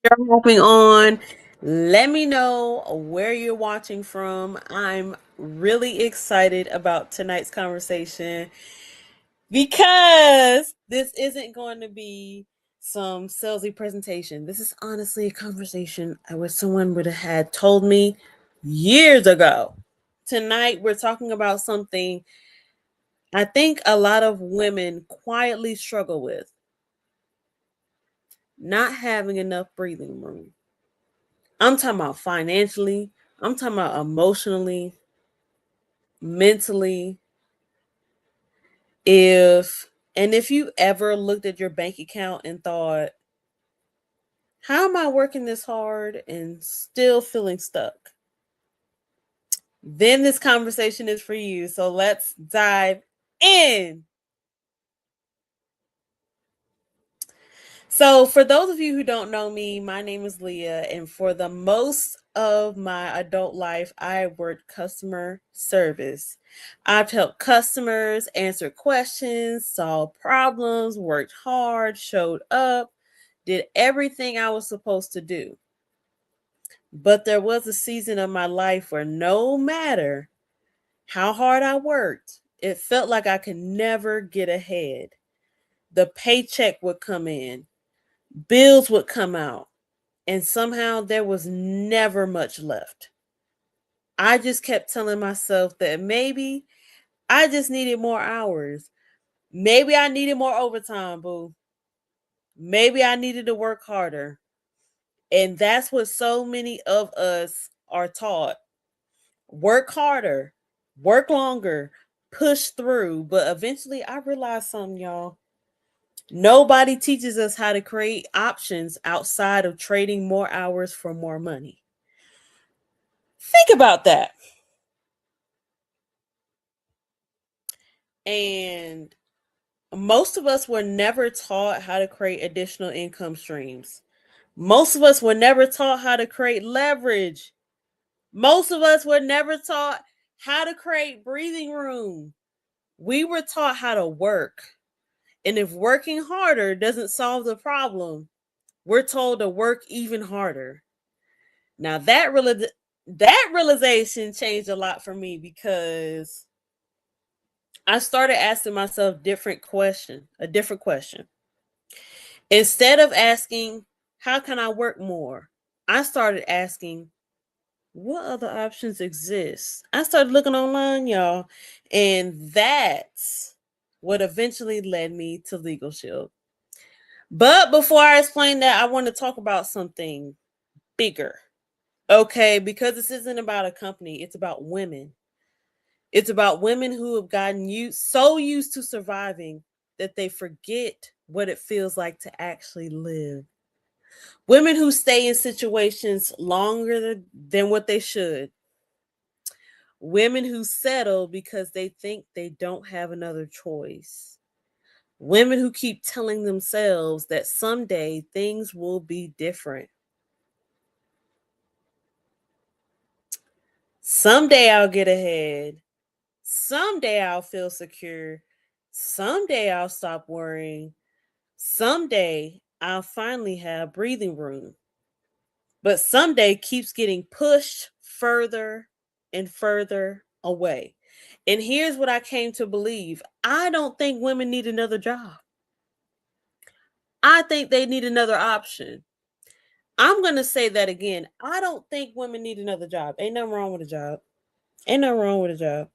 You're hopping on. Let me know where you're watching from. I'm really excited about tonight's conversation because this isn't going to be some salesy presentation. This is honestly a conversation I wish someone would have had told me years ago. Tonight, we're talking about something I think a lot of women quietly struggle with: not having enough breathing room. I'm talking about financially, I'm talking about emotionally, mentally. If you ever looked at your bank account and thought, how am I working this hard and still feeling stuck? Then this conversation is for you. So let's dive in. So, for those of you who don't know me, my name is Leah, and for the most of my adult life, I worked customer service. I've helped customers answer questions, solve problems, worked hard, showed up, did everything I was supposed to do. But there was a season of my life where no matter how hard I worked, it felt like I could never get ahead. The paycheck would come in, bills would come out, and somehow there was never much left. I just kept telling myself that maybe I just needed more hours. Maybe I needed more overtime, boo. Maybe I needed to work harder. And that's what so many of us are taught: work harder, work longer, push through. But eventually I realized something, y'all. Nobody teaches us how to create options outside of trading more hours for more money. Think about that. And most of us were never taught how to create additional income streams. Most of us were never taught how to create leverage. Most of us were never taught how to create breathing room. We were taught how to work. And if working harder doesn't solve the problem, we're told to work even harder. Now that realization changed a lot for me because I started asking myself a different question. Instead of asking, how can I work more? I started asking, what other options exist? I started looking online, y'all, and that's what eventually led me to Legal Shield. But before I explain that, I want to talk about something bigger. Okay, because this isn't about a company, it's about women. It's about women who have gotten so used to surviving that they forget what it feels like to actually live. Women who stay in situations longer than what they should. Women who settle because they think they don't have another choice. Women who keep telling themselves that someday things will be different. Someday I'll get ahead. Someday I'll feel secure. Someday I'll stop worrying. Someday I'll finally have breathing room. But someday keeps getting pushed further and further away. And here's what I came to believe: I don't think women need another job. I think they need another option. I'm going to say that again. I don't think women need another job. Ain't nothing wrong with a job. Ain't nothing wrong with a job.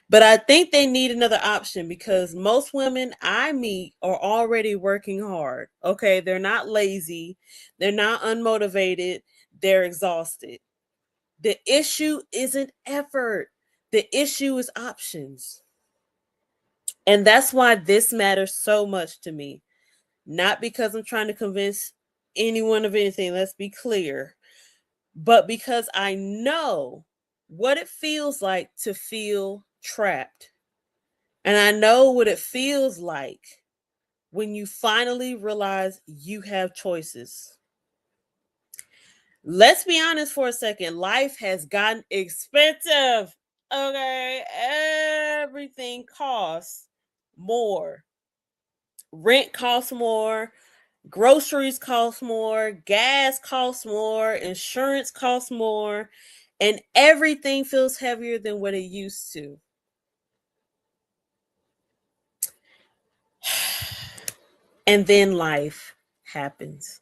But I think they need another option because most women I meet are already working hard. Okay. They're not lazy. They're not unmotivated. They're exhausted. The issue isn't effort, the issue is options. And that's why this matters so much to me. Not because I'm trying to convince anyone of anything, let's be clear, but because I know what it feels like to feel trapped. And I know what it feels like when you finally realize you have choices. Let's be honest for a second. Life has gotten expensive. Okay. Everything costs more. Rent costs more. Groceries cost more, gas costs more, insurance costs more, and everything feels heavier than what it used to. And then life happens.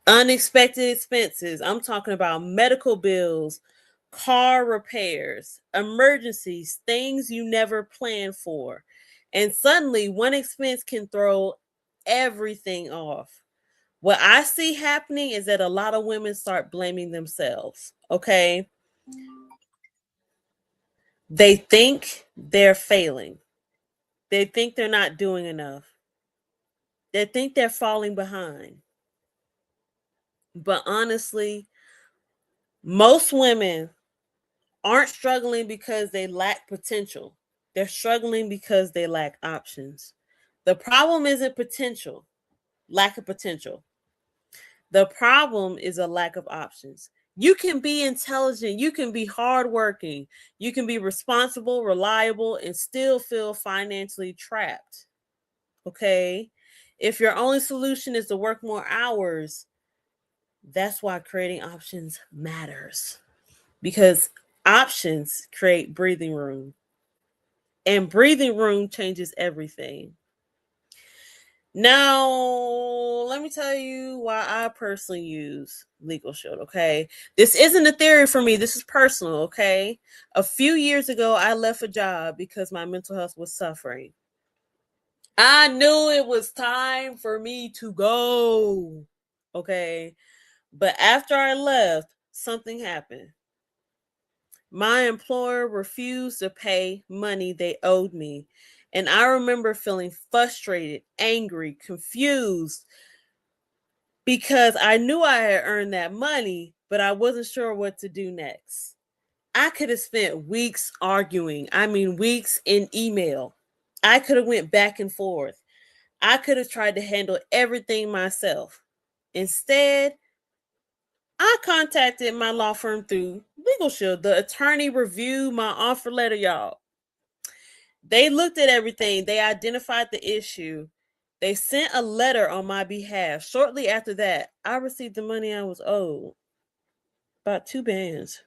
Unexpected expenses. I'm talking about medical bills, car repairs, emergencies, things you never planned for. And suddenly, one expense can throw everything off. What I see happening is that a lot of women start blaming themselves. Okay. They think they're failing, they think they're not doing enough, they think they're falling behind. But honestly, most women aren't struggling because they lack potential. They're struggling because they lack options. The problem isn't potential, lack of potential. The problem is a lack of options. You can be intelligent, you can be hardworking, you can be responsible, reliable, and still feel financially trapped. Okay. If your only solution is to work more hours, that's why creating options matters, because options create breathing room, and breathing room changes everything. Now, let me tell you why I personally use Legal Shield, okay? This isn't a theory for me, this is personal, okay? A few years ago, I left a job because my mental health was suffering. I knew it was time for me to go, okay? But after I left, something happened. My employer refused to pay money they owed me. And I remember feeling frustrated, angry, confused, because I knew I had earned that money, but I wasn't sure what to do next. I could have spent weeks arguing. I mean, weeks in email. I could have went back and forth. I could have tried to handle everything myself. Instead, I contacted my law firm through Legal Shield. The attorney reviewed my offer letter, y'all. They looked at everything, they identified the issue. They sent a letter on my behalf. Shortly after that, I received the money I was owed. About 2 bands.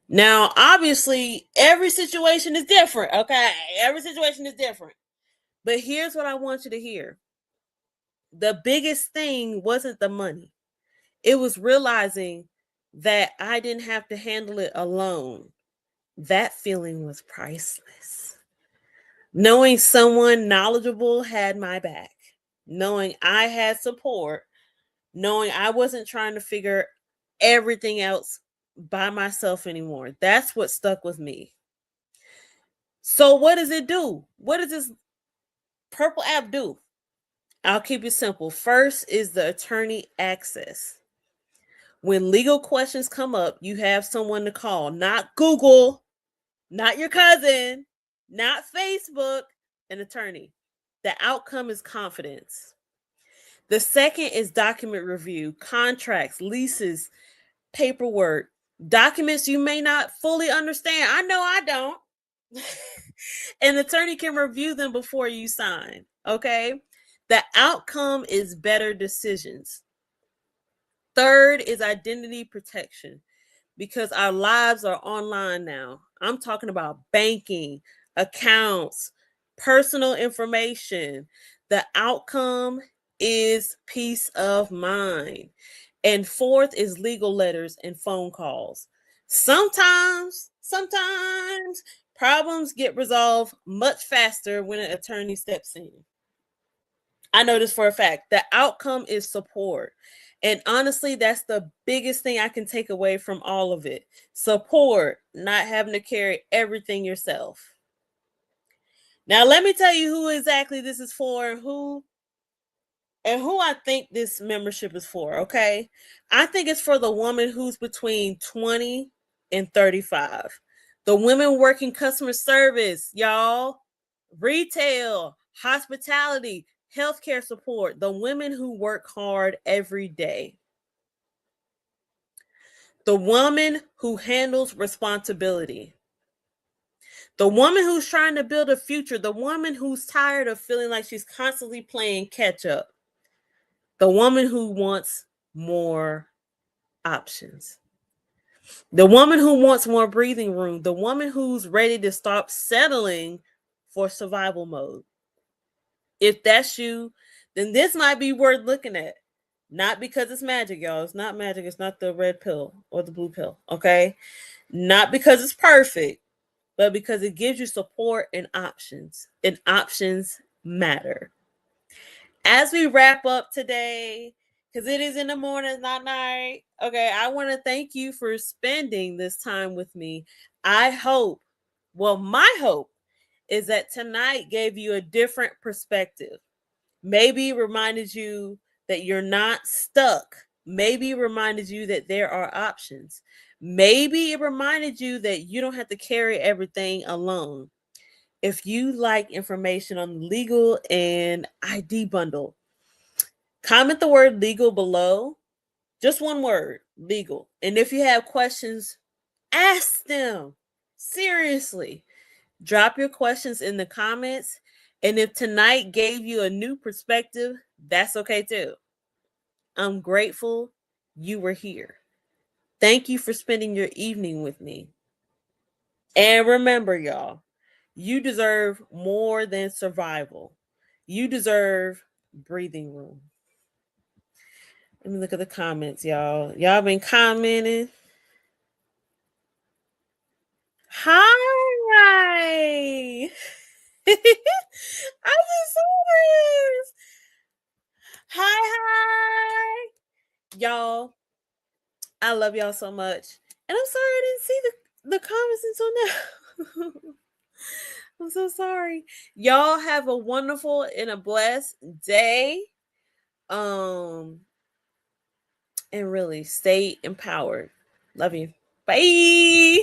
Now, obviously, every situation is different, okay? Every situation is different. But here's what I want you to hear. The biggest thing wasn't the money. It was realizing that I didn't have to handle it alone. That feeling was priceless. Knowing someone knowledgeable had my back, knowing I had support, knowing I wasn't trying to figure everything else by myself anymore. That's what stuck with me. So, what does it do? What does this purple app do? I'll keep it simple. First is the attorney access. When legal questions come up, you have someone to call, not Google, not your cousin, not Facebook, an attorney. The outcome is confidence. The second is document review, contracts, leases, paperwork, documents you may not fully understand. I know I don't. An attorney can review them before you sign. Okay. The outcome is better decisions. Third is identity protection, because our lives are online now. I'm talking about banking, accounts, personal information. The outcome is peace of mind. And fourth is legal letters and phone calls. Sometimes problems get resolved much faster when an attorney steps in. I know this for a fact. The outcome is support. And honestly, that's the biggest thing I can take away from all of it. Support, not having to carry everything yourself. Now, let me tell you who exactly this is for, and who I think this membership is for, okay? I think it's for the woman who's between 20 and 35. The women working customer service, y'all, retail, hospitality, healthcare support, the women who work hard every day. The woman who handles responsibility. The woman who's trying to build a future. The woman who's tired of feeling like she's constantly playing catch up. The woman who wants more options. The woman who wants more breathing room. The woman who's ready to stop settling for survival mode. If that's you, then this might be worth looking at. Not because it's magic, y'all. It's not magic. It's not the red pill or the blue pill, okay? Not because it's perfect, but because it gives you support and options. And options matter. As we wrap up today, because it is in the morning, it's not night. Okay, I want to thank you for spending this time with me. I hope, well, my hope is that tonight gave you a different perspective. Maybe it reminded you that you're not stuck. Maybe it reminded you that there are options. Maybe it reminded you that you don't have to carry everything alone. If you like information on the legal and ID bundle, comment the word legal below. Just one word, legal. And if you have questions, ask them. Seriously. Drop your questions in the comments. And if tonight gave you a new perspective, that's okay too. I'm grateful you were here. Thank you for spending your evening with me. And remember, y'all, you deserve more than survival. You deserve breathing room. Let me look at the comments, y'all. Y'all been commenting. Hi. I just saw this. Hi. Y'all, I love y'all so much. And I'm sorry I didn't see the comments until now. I'm so sorry. Y'all have a wonderful and a blessed day. And really stay empowered. Love you. Bye.